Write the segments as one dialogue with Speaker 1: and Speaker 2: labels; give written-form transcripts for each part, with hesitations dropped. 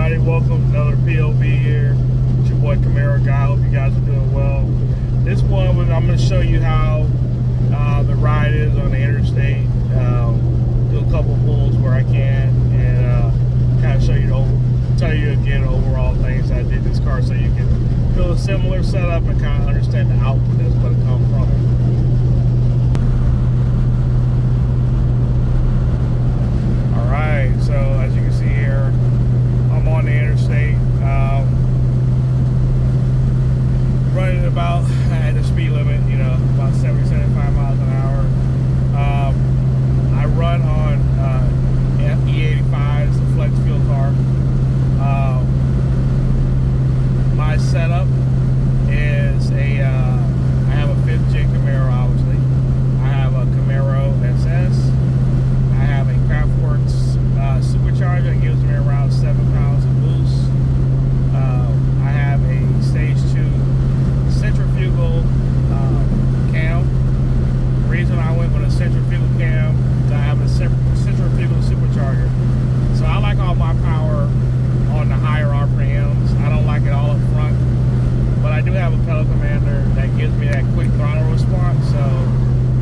Speaker 1: everybody? Welcome to another POV here. It's your boy Camaro guy. Hope you guys are doing well. This one, I'm going to show you how the ride is on the interstate. Do a couple pulls where I can, and kind of show you tell you again the overall things I did this car, so you can feel a similar setup and kind of understand the output that's going to come from it. Alright, so as you can see here, I'm on the interstate, running about at the speed limit, you know, about 70, 75 miles an hour. I run on E85, it's a flex fuel car. My setup is I have a 5th gen Camaro, obviously. I have a Camaro SS. I have a Craftworks supercharger that gives me around 7 pounds of boost. I have a stage 2 centrifugal cam. The reason I went with a centrifugal cam is I have a centrifugal supercharger. So I like all my power on the higher RPMs. I don't like it all up front, but I do have a pedal commander that gives me that quick throttle response. So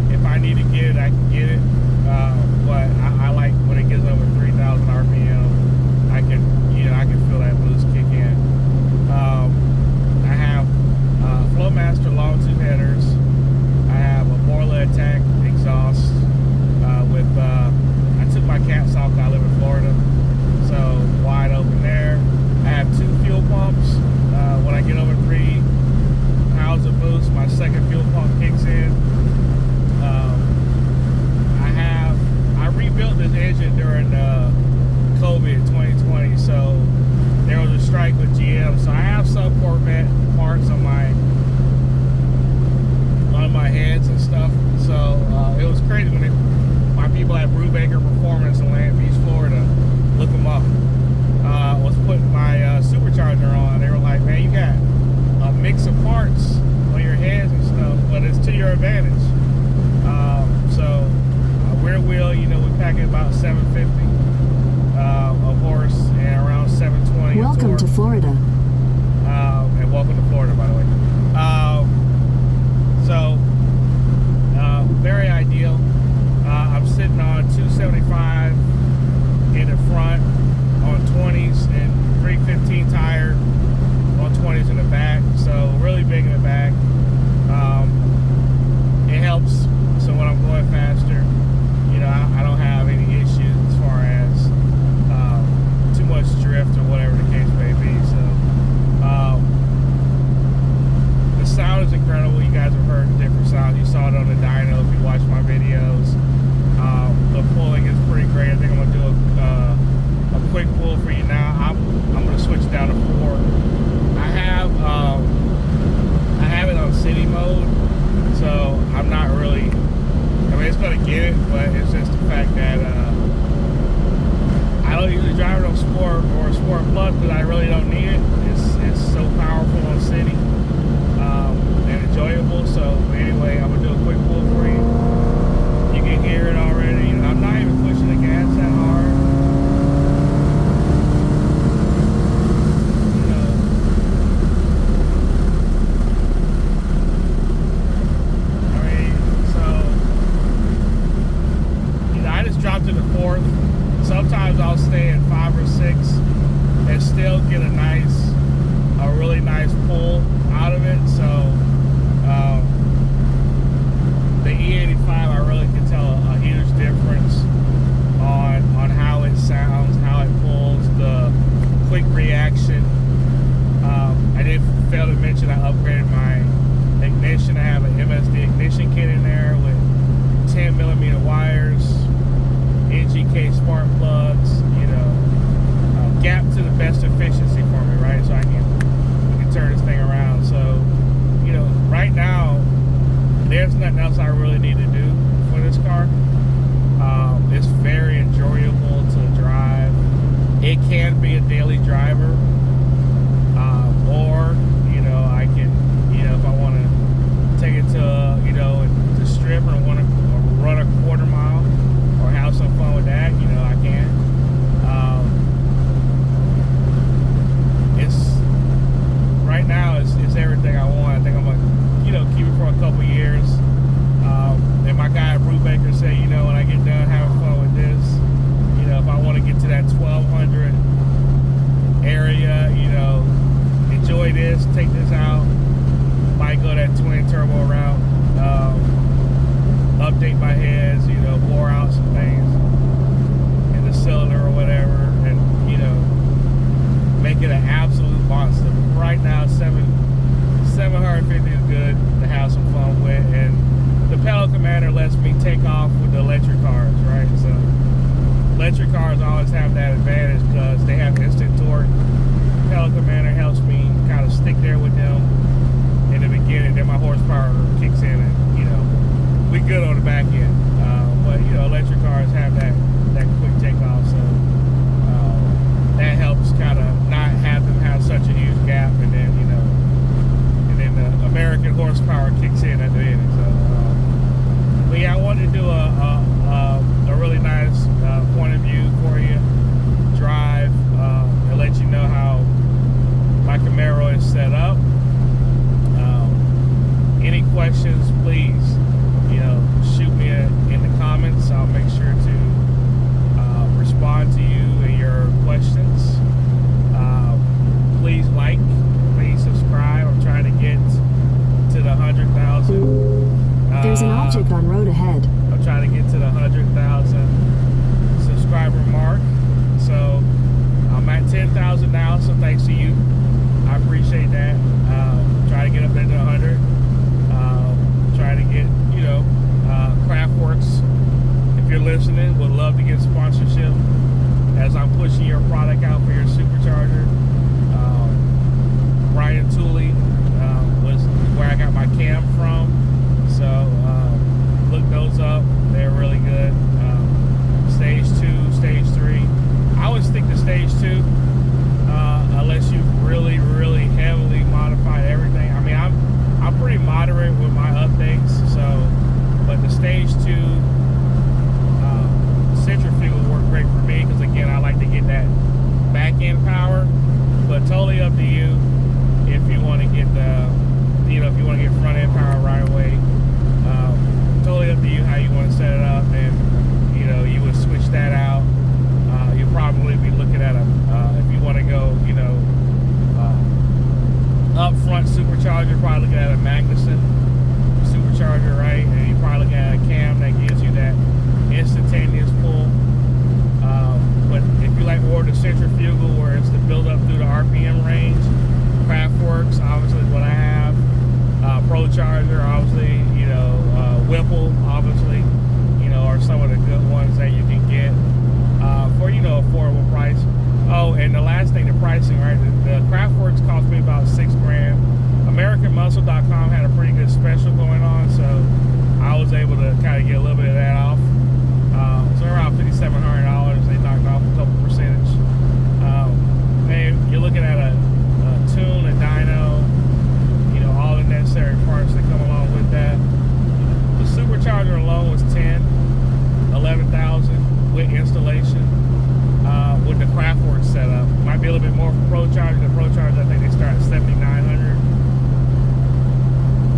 Speaker 1: if I need to get it, I can get it. But I like when it gets over 3,000 RPM, I can feel that boost kick in. I have Flowmaster long tube headers. I have a Borla Attack exhaust I took my caps off because I live in Florida, so wide open there. I have 2 fuel pumps. When I get over 3 pounds of boost, my second fuel pump kicks in. I rebuilt this engine during COVID 2020, so there was a strike with GM. So I have some Corvette parts on my heads and stuff. So it was crazy when my people at Brubaker Performance in Land Beach, Florida, look them up. Was putting my supercharger on. They were like, "Man, you got a mix of parts on your heads and stuff, but it's to your advantage." So rear wheel, you know, we pack it about 750 of horse and around 720.
Speaker 2: Welcome to Florida.
Speaker 1: And welcome to Florida, by the way. Very ideal. I'm sitting on 275 in the front on 20s and 315 tire on 20s in the back, so really big in the back. It helps, so when I'm going faster, you know, I don't have any issues as far as too much drift or whatever the case may be. So the sound is incredible. You guys have heard different sounds. You saw it on the dyno if you watched my videos. The pulling is pretty great. I think I'm gonna do a quick pull for you now. I'm gonna switch down to 4. I have it on city mode, so I'm not really. I mean, it's gonna get it, but it's just the fact that I don't usually drive it on Sport or Sport Plus because I really don't need it. It's so powerful on city and enjoyable. So anyway, I'm gonna do a quick pull for you. You can hear it already. You know, I'm not even pushing the gas that hard. You know. I mean, so you know, I just dropped to the 4th. Sometimes I'll stay at 5 or 6 and still get a really nice pull out of it. So the E85, I really can tell a huge difference on how it sounds, how it pulls, the quick reaction. I did fail to mention I upgraded my ignition. I have an MSD ignition kit in there with 10mm wires, NGK spark plugs, you know, gap to the best efficiency for me, right? So we can turn this thing around. So, you know, right now, there's nothing else I really need to do for this car. It's very enjoyable to drive. It can be a daily driver, or you know, I can, you know, if I want to take it to, you know, the strip or want to run a quarter mile or have some fun with that, you know, I can. electric cars always have that advantage because they have instant torque. Pedal Commander helps me kind of stick there with them in the beginning. Then my horsepower kicks in, and we good on the back end. But electric cars have that quick takeoff, so that helps kind of not have them have such a huge gap, and then the American horsepower kicks in at the end. So, but yeah, I wanted to do a really nice point of view for you, drive, and let you know how my Camaro is set up. Any questions, please, shoot me in the comments. I'll make sure to respond to you and your questions. Please like, please subscribe. I'm trying to get to the 100,000.
Speaker 2: There's an object on road ahead.
Speaker 1: I'm trying to get to the 100,000 subscriber mark. So I'm at 10,000 now, so thanks to you. I appreciate that. Try to get up into 100. Try to get, Craftworks, if you're listening, would love to get sponsorship as I'm pushing your product out for your supercharger. Brian Tooley was where I got my cam from, so look those up. They're really good. Stage 2, stage 3. I would stick to stage 2 unless you really, really heavily modify everything. I mean, I'm pretty moderate with my updates, but the stage 2 centrifugal work great for me because, again, I like to get that back end power. But totally up to you if you want to get if you want to get front end power right away. Totally up to you how you want to set it up, and you would switch that out. You'll probably be looking at if you want to go up front supercharger, probably looking at a Magnuson supercharger, right? And you're probably looking at a cam that gives you that instantaneous pull. But if you like more the centrifugal, where it's the build up through the RPM range, Craftworks obviously is what I have. ProCharger, obviously, Whipple, obviously, are some of the good ones that you can get for affordable price. Oh, and the last thing, the pricing, right? The Craftworks cost me about $6 grand. AmericanMuscle.com had a pretty good special going on, so I was able to kind of get a little bit of that off. So around $5,700, they knocked off a couple percentage. And you're looking at a tune, a dyno, all the necessary parts that come along with that. The supercharger alone was 11,000 with installation. With the Craftworks setup, might be a little bit more for ProCharger. The ProCharger, I think they start at 7,900.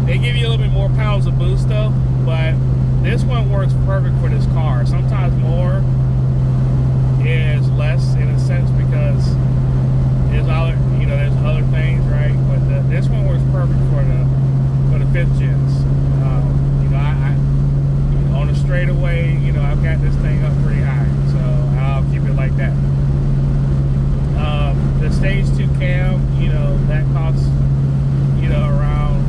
Speaker 1: They give you a little bit more pounds of boost though, but this one works perfect for this car. Sometimes more is less in a sense because there's other things, right? But this one works perfect for the 5th gens. I on a straightaway, I've got this thing up pretty high, so I'll keep it like that. The stage 2 cam, that costs, around,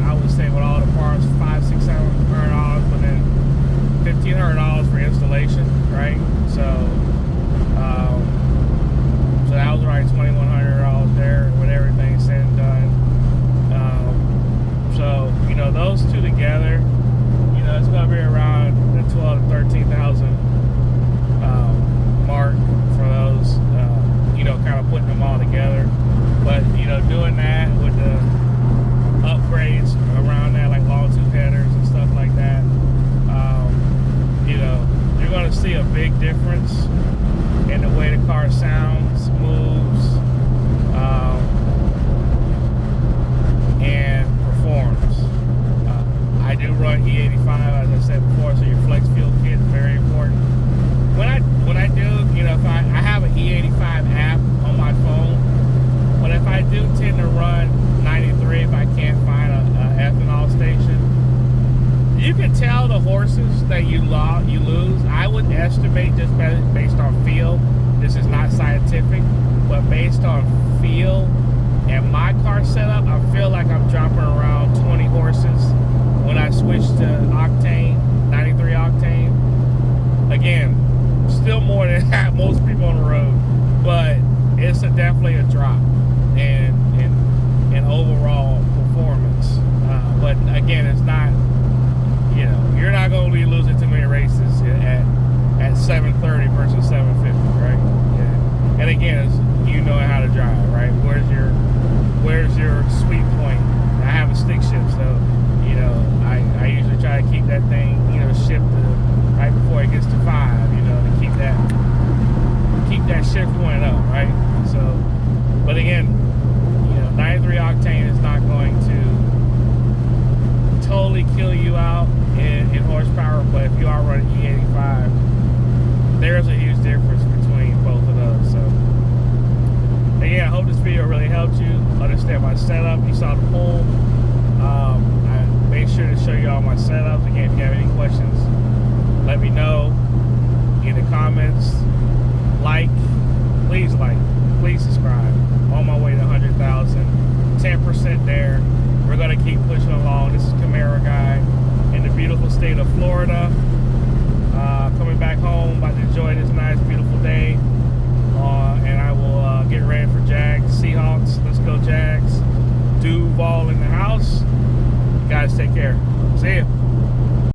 Speaker 1: I would say with all the parts, $500-$600, but then $1,500 for installation, right? So that was right, $2,100 there with everything said and done. So those two together, it's gonna be around the 12,000 to 13,000 mark for those. Kind of putting them all together. But doing that with the upgrades around that, like long tube headers and stuff like that, you're gonna see a big difference in the way the car sounds, moves, and performs. I do run E85, as I said before, so your flex fuel kit is very important. When I do, if I have an E85 app on my phone, but if I do tend to run 93, if I can't find a ethanol station, you can tell the horses that you lose. I would estimate just based on feel. This is not scientific, but based on feel and my car setup, I feel like I'm dropping around 20 horses when I switch to octane, 93 octane. Again, still more than most people on the road, but it's definitely a drop in overall performance. But again, it's not, you know, you're not going to be losing too many races at 730 versus 750, right? Yeah. And again, it's, you know how to drive, right? Where's your sweet point? I have a stick shift, so you know I usually try to keep that thing, you know, shift right before it gets to 5, you know, to keep that shift point up, right? So, but again, you know, 93 octane is not going to totally kill you out in horsepower, but if you are running E85, there's a huge difference between both of those. So again, I hope this video really helped you understand my setup. You saw the poll. I made sure to show you all my setups. Again, if you have any questions, let me know in the comments. Please subscribe. On my way to 100,000, 10% there. We're gonna keep pushing along. This is Camaro Guy in the beautiful state of Florida. Coming back home, about to enjoy this nice, beautiful day. And I will get ready for Jags, Seahawks. Let's go Jags. Duval in the house. You guys take care. See ya.